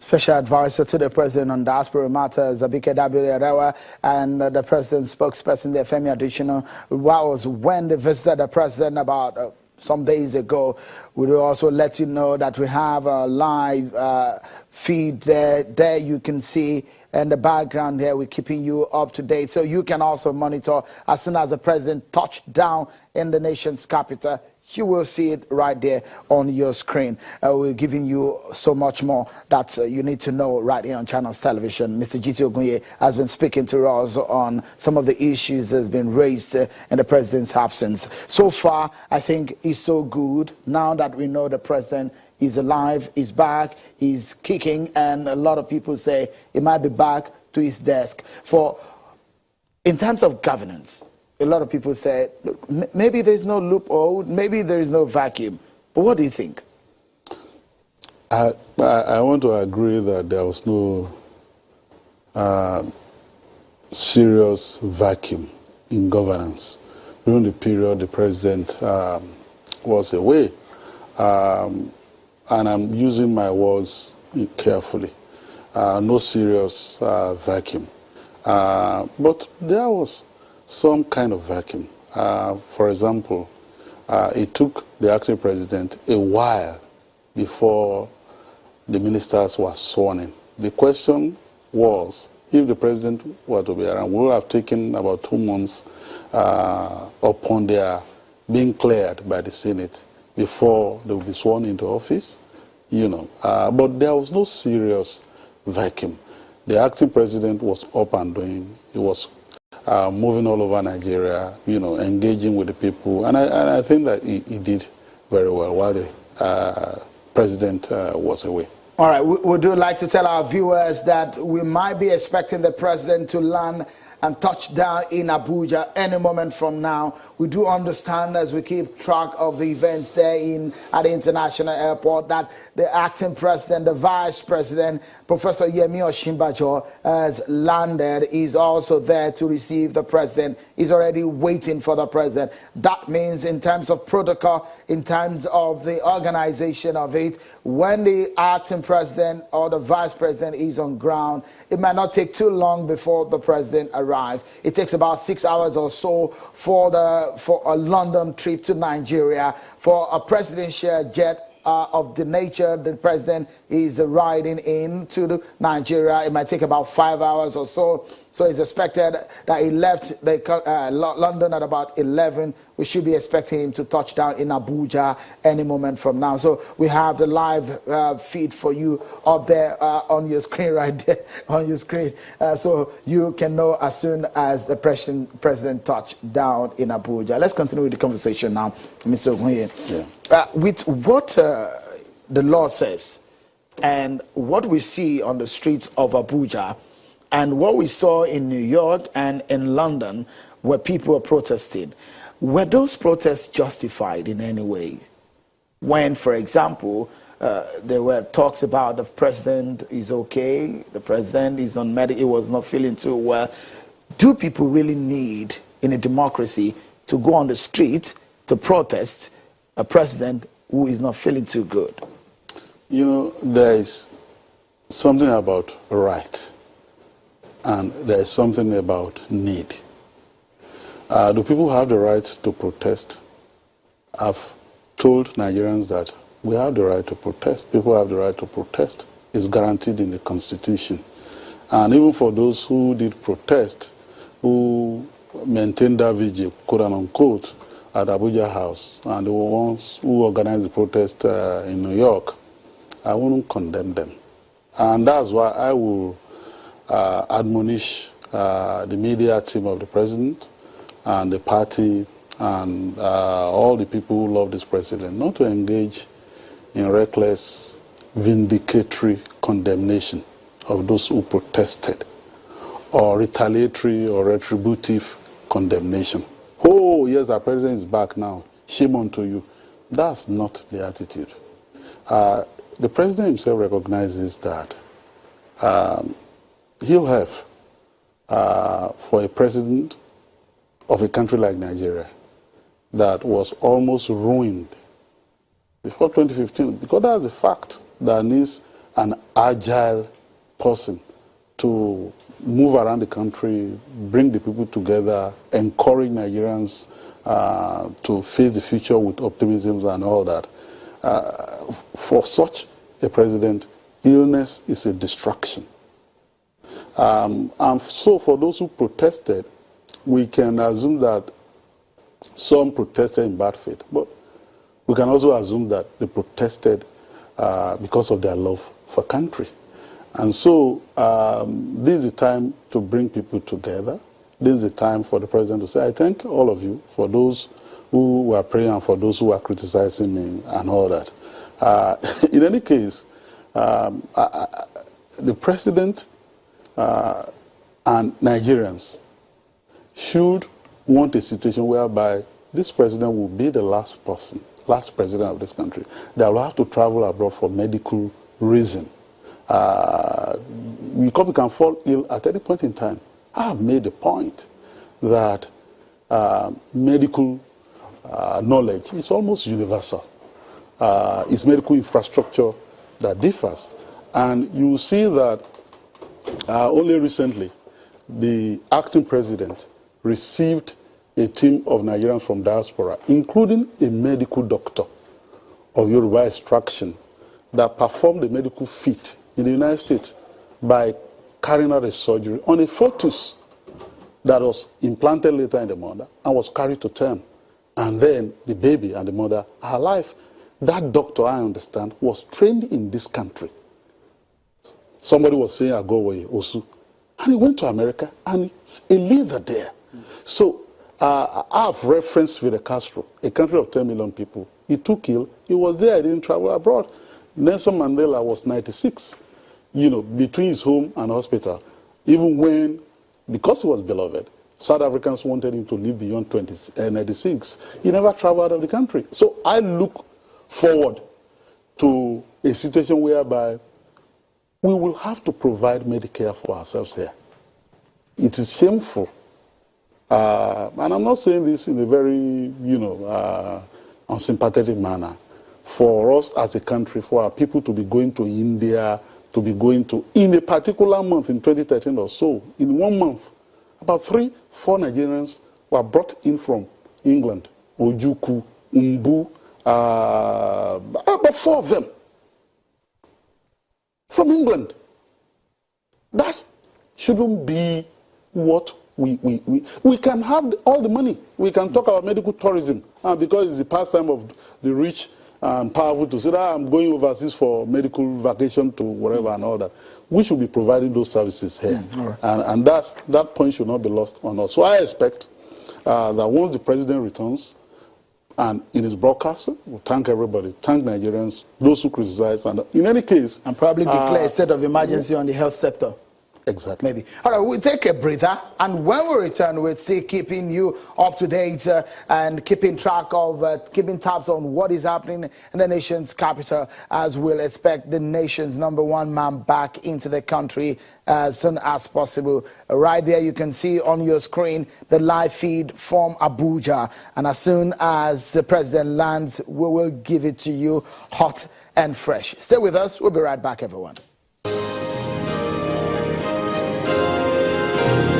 Special advisor to the president on diaspora matters, Abike Dabiri-Arewa, and the president's spokesperson, the Femi Additional, was when they visited the president about some days ago. We will also let you know that we have a live feed there. There you can see in the background here, we're keeping you up to date. So you can also monitor as soon as the president touched down in the nation's capital. You will see it right there on your screen. We're giving you so much more that you need to know right here on Channels Television. Mr. Jiti Ogunye has been speaking to us on some of the issues that has been raised in the president's absence. So far, I think it's so good. Now that we know the president is alive, is back, he's kicking, and a lot of people say he might be back to his desk. In terms of governance, a lot of people say, look, maybe there's no loophole, maybe there is no vacuum. But what do you think? I want to agree that there was no serious vacuum in governance during the period the president was away. And I'm using my words carefully. No serious vacuum. But there was some kind of vacuum. For example, it took the acting president a while before the ministers were sworn in. The question was, if the president were to be around, we would have taken about 2 months upon their being cleared by the Senate before they would be sworn into office, but there was no serious vacuum. The acting president was up and doing. He was moving all over Nigeria, engaging with the people. And I think that he did very well while the president was away. All right, we would like to tell our viewers that we might be expecting the president to land and touch down in Abuja any moment from now. We do understand, as we keep track of the events there at the international airport, that the acting president, the vice president, Professor Yemi Osinbajo, has landed. He's also there to receive the president. He's already waiting for the president. That means in terms of protocol, in terms of the organization of it, when the acting president or the vice president is on ground, it might not take too long before the president arrives. It takes about 6 hours or so for a London trip to Nigeria, for a presidential jet of the nature the president is riding into Nigeria. It might take about 5 hours or so. So it's expected that he left London at about 11. We should be expecting him to touch down in Abuja any moment from now. So we have the live feed for you up there on your screen right there, on your screen. So you can know as soon as the president touched down in Abuja. Let's continue with the conversation now, Mr. Ogunye. Yeah. With what the law says and what we see on the streets of Abuja, and what we saw in New York and in London, where people were protesting, were those protests justified in any way? When, for example, there were talks about the president is okay, the president is on medical, he was not feeling too well. Do people really need, in a democracy, to go on the street to protest a president who is not feeling too good? There is something about right. And there is something about need. Do people have the right to protest? I've told Nigerians that we have the right to protest. People have the right to protest. It's guaranteed in the Constitution. And even for those who did protest, who maintained that vigil, quote unquote, at Abuja House, and the ones who organized the protest in New York, I wouldn't condemn them. And that's why I will admonish the media team of the president and the party and all the people who love this president not to engage in reckless, vindicatory condemnation of those who protested, or retaliatory or retributive condemnation. Oh, yes, our president is back now. Shame unto you. That's not the attitude. The president himself recognizes that he'll have, for a president of a country like Nigeria that was almost ruined before 2015, because that's a fact that needs an agile person to move around the country, bring the people together, encourage Nigerians to face the future with optimism and all that. For such a president, illness is a distraction. And so for those who protested, we can assume that some protested in bad faith, but we can also assume that they protested because of their love for country. And so this is the time to bring people together. This is the time for the president to say, I thank all of you, for those who were praying and for those who were criticizing me and all that. In any case, the president and Nigerians should want a situation whereby this president will be the last president of this country that will have to travel abroad for medical reason. Because we can fall ill at any point in time. I have made the point that medical knowledge is almost universal. It's medical infrastructure that differs. And you will see that only recently the acting president received a team of Nigerians from diaspora, including a medical doctor of Yoruba extraction that performed a medical feat in the United States by carrying out a surgery on a fetus that was implanted later in the mother and was carried to term. And then the baby and the mother are alive. That doctor, I understand, was trained in this country. Somebody was saying Agowe Osu. And he went to America and he's a leader there. So I have referenced Fidel Castro, a country of 10 million people. He took ill. He was there. He didn't travel abroad. Nelson Mandela was 96. You know, between his home and hospital, even when, because he was beloved, South Africans wanted him to live beyond 96, he never traveled out of the country. So I look forward to a situation whereby we will have to provide Medicare for ourselves here. It is shameful. And I'm not saying this in a very, unsympathetic manner. For us as a country, for our people to be going to India, to be going to, in a particular month, in 2013 or so, in 1 month, about 3-4 Nigerians were brought in from England. Ojuku, Umbu, about 4 of them from England. That shouldn't be what we can have all the money. We can talk about medical tourism, because it's the pastime of the rich and powerful to say that I'm going overseas for medical vacation to wherever and all that. We should be providing those services here. Right. And that point should not be lost on us. So I expect that once the president returns, and in his broadcast, we'll thank everybody, thank Nigerians, those who criticize, and in any case... And probably declare a state of emergency on the health sector. Exactly. Maybe. All right, we'll take a breather, and when we return, we'll still keeping you up to date and keeping track of, keeping tabs on what is happening in the nation's capital, as we'll expect the nation's #1 man back into the country as soon as possible. Right there, you can see on your screen the live feed from Abuja, and as soon as the president lands, we will give it to you hot and fresh. Stay with us. We'll be right back, everyone.